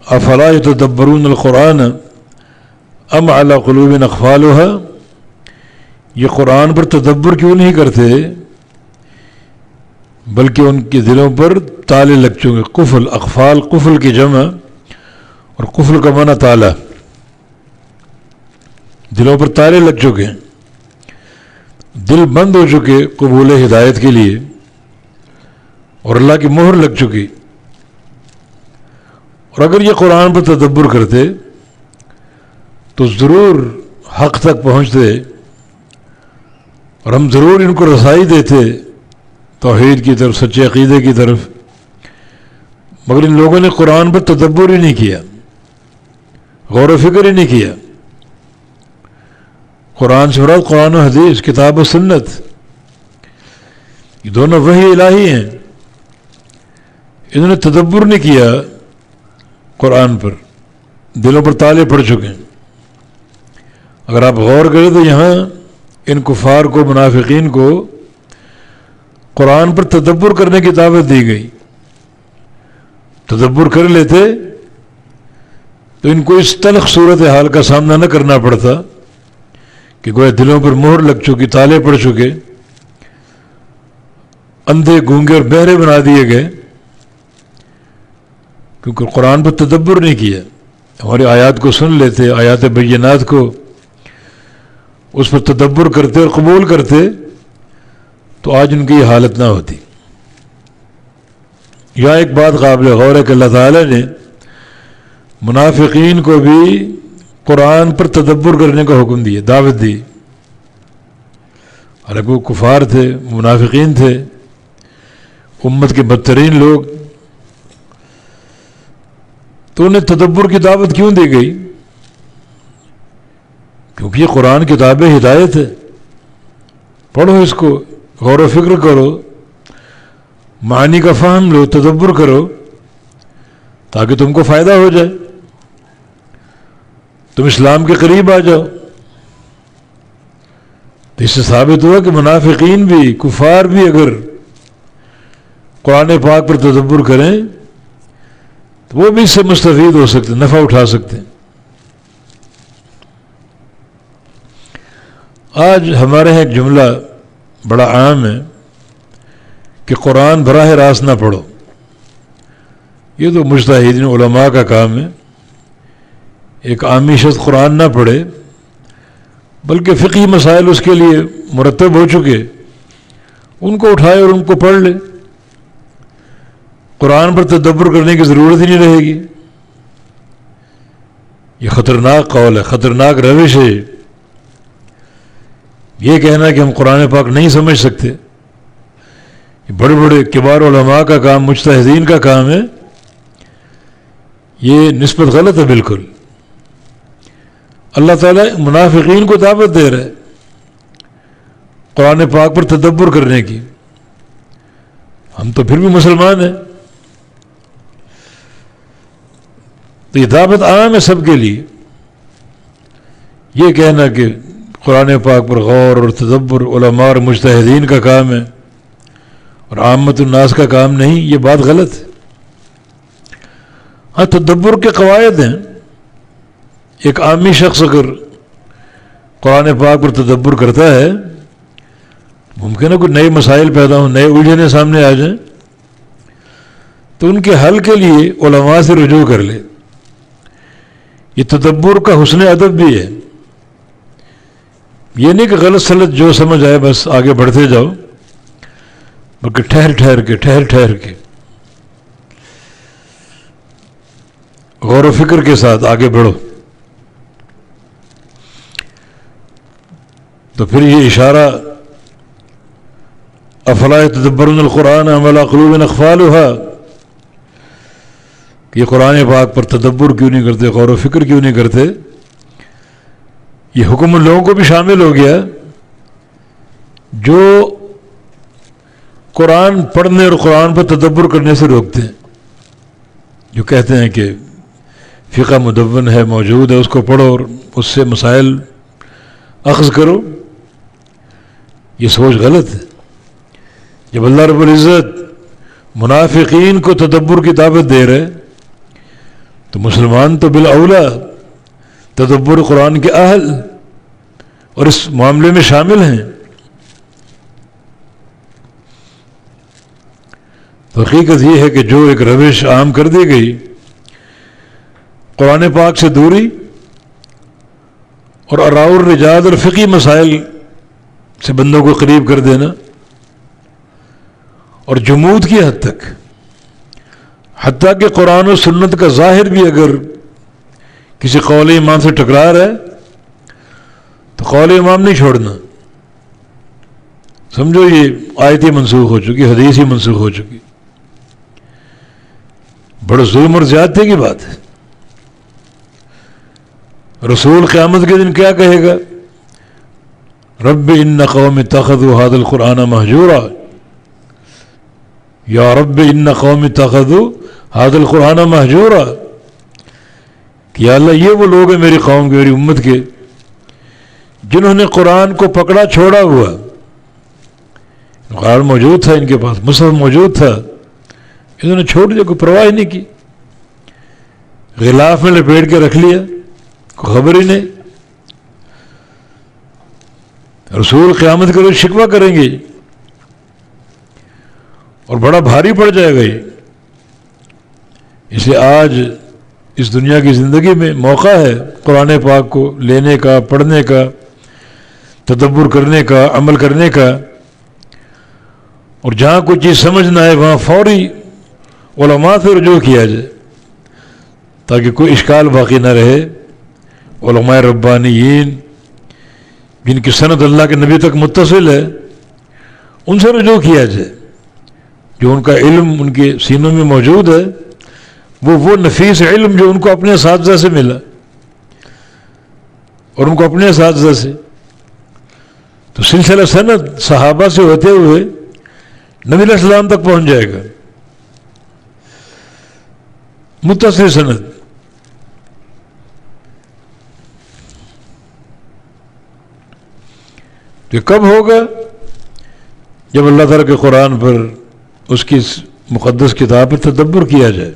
افلا یتدبرون القرآن ام علی قلوب اقفالها، یہ قرآن پر تدبر کیوں نہیں کرتے بلکہ ان کے دلوں پر تالے لگ چکے. قفل، اقفال قفل کی جمع، اور قفل کا معنی تالا. دلوں پر تالے لگ چکے ہیں، دل بند ہو چکے قبول ہدایت کے لیے، اور اللہ کی مہر لگ چکی. اور اگر یہ قرآن پر تدبر کرتے تو ضرور حق تک پہنچتے، اور ہم ضرور ان کو رسائی دیتے توحید کی طرف، سچے عقیدے کی طرف. مگر ان لوگوں نے قرآن پر تدبر ہی نہیں کیا، غور و فکر ہی نہیں کیا. قرآن سے مراد قرآن و حدیث، کتاب و سنت، یہ دونوں وحی الہی ہیں. انہوں نے تدبر نہیں کیا قرآن پر، دلوں پر تالے پڑ چکے ہیں. اگر آپ غور کریں تو یہاں ان کفار کو، منافقین کو قرآن پر تدبر کرنے کی دعوت دی گئی. تدبر کر لیتے تو ان کو اس تلخ صورتحال کا سامنا نہ کرنا پڑتا کہ گویا دلوں پر مہر لگ چکی، تالے پڑ چکے، اندھے گونگے اور بہرے بنا دیے گئے، کیونکہ قرآن پر تدبر نہیں کیا. ہماری آیات کو سن لیتے، آیات بینات کو، اس پر تدبر کرتے اور قبول کرتے تو آج ان کی یہ حالت نہ ہوتی. یہاں ایک بات قابل غور ہے کہ اللہ تعالیٰ نے منافقین کو بھی قرآن پر تدبر کرنے کا حکم دیا، دعوت دی. حالانکہ وہ کفار تھے، منافقین تھے، امت کے بدترین لوگ، تو انہیں تدبر کی دعوت کیوں دی گئی؟ کیونکہ یہ قرآن کتاب ہدایت ہے، پڑھو اس کو، غور و فکر کرو، معنی کا فہم لو، تدبر کرو، تاکہ تم کو فائدہ ہو جائے، تم اسلام کے قریب آ جاؤ. تو اس سے ثابت ہوا کہ منافقین بھی، کفار بھی اگر قرآن پاک پر تدبر کریں تو وہ بھی اس سے مستفید ہو سکتے، نفع اٹھا سکتے ہیں. آج ہمارے یہاں ایک جملہ بڑا عام ہے کہ قرآن براہ راست نہ پڑھو. یہ تو مجتہدین علماء کا کام ہے. ایک عامی شخص قرآن نہ پڑھے بلکہ فقہی مسائل اس کے لیے مرتب ہو چکے، ان کو اٹھائے اور ان کو پڑھ لے. قرآن پر تدبر کرنے کی ضرورت ہی نہیں رہے گی. یہ خطرناک قول ہے، خطرناک روش ہے یہ کہنا کہ ہم قرآن پاک نہیں سمجھ سکتے. یہ بڑے بڑے کبار علماء کا کام، مجتہدین کا کام ہے. یہ نسبت غلط ہے بالکل. اللہ تعالیٰ منافقین کو دعوت دے رہا ہے قرآن پاک پر تدبر کرنے کی. ہم تو پھر بھی مسلمان ہیں. تو یہ دعوت عام ہے سب کے لیے. یہ کہنا کہ قرآن پاک پر غور اور تدبر علماء اور مجتہدین کا کام ہے اور عامت الناس کا کام نہیں، یہ بات غلط ہے. ہاں، تدبر کے قواعد ہیں. ایک عامی شخص اگر قرآن پاک پر تدبر کرتا ہے، ممکن ہے کوئی نئے مسائل پیدا ہوں، نئے الجھنیں سامنے آ جائیں، تو ان کے حل کے لیے علماء سے رجوع کر لے. یہ تدبر کا حسن ادب بھی ہے. یہ نہیں کہ غلط سلط جو سمجھ آئے بس آگے بڑھتے جاؤ، بلکہ ٹھہر ٹھہر کے غور و فکر کے ساتھ آگے بڑھو. تو پھر یہ اشارہ افلا یتدبرون القرآن ام علی قلوب اقفالها، کہ یہ قرآن پاک پر تدبر کیوں نہیں کرتے، غور و فکر کیوں نہیں کرتے. یہ حکم ان لوگوں کو بھی شامل ہو گیا جو قرآن پڑھنے اور قرآن پر تدبر کرنے سے روکتے ہیں، جو کہتے ہیں کہ فقہ مدون ہے، موجود ہے، اس کو پڑھو اور اس سے مسائل اخذ کرو. یہ سوچ غلط ہے. جب اللہ رب العزت منافقین کو تدبر کی دعوت دے رہے تو مسلمان تو بالاولا تدبر قرآن کے اہل اور اس معاملے میں شامل ہیں. تو حقیقت یہ ہے کہ جو ایک روش عام کر دی گئی، قرآن پاک سے دوری اور آراء الرجال اور فقہی مسائل سے بندوں کو قریب کر دینا، اور جمود کی حد تک، حتیٰ کہ قرآن و سنت کا ظاہر بھی اگر کسی قول امام سے ٹکرا رہا ہے تو قول امام نہیں چھوڑنا. سمجھو یہ آیت ہی منسوخ ہو چکی، حدیث ہی منسوخ ہو چکی. بڑا ظلم اور زیادتی کی بات ہے. رسول قیامت کے دن کیا کہے گا؟ رب ان قوم اتخذوا هذا القرآن مہجورا. یا رب ان قوم اتخذوا هذا القرآن مہجورا، کہ یا اللہ یہ وہ لوگ ہیں میری قوم کے، میری امت کے، جنہوں نے قرآن کو پکڑا چھوڑا ہوا. قرآن موجود تھا ان کے پاس، مصحف موجود تھا، انہوں نے چھوڑ دیا، کوئی پرواہ نہیں کی، غلاف میں لپیٹ کے رکھ لیا، کوئی خبر ہی نہیں. رسول قیامت کے روز شکوہ کریں گے اور بڑا بھاری پڑ جائے گا یہ. اس لیے آج اس دنیا کی زندگی میں موقع ہے قرآن پاک کو لینے کا، پڑھنے کا، تدبر کرنے کا، عمل کرنے کا، اور جہاں کوئی چیز سمجھ نہ آئے وہاں فوری علماء سے رجوع کیا جائے تاکہ کوئی اشکال باقی نہ رہے. علماء ربانیین جن کی سند اللہ کے نبی تک متصل ہے ان سے رجوع کیا جائے. جو ان کا علم ان کے سینوں میں موجود ہے وہ نفیس علم جو ان کو اپنے اساتذہ سے ملا اور ان کو اپنے اساتذہ سے، تو سلسلہ سند صحابہ سے ہوتے ہوئے نبی علیہ السلام تک پہنچ جائے گا، متصل سند. تو کب ہوگا؟ جب اللہ تعالیٰ کے قرآن پر، اس کی مقدس کتاب پر تدبر کیا جائے.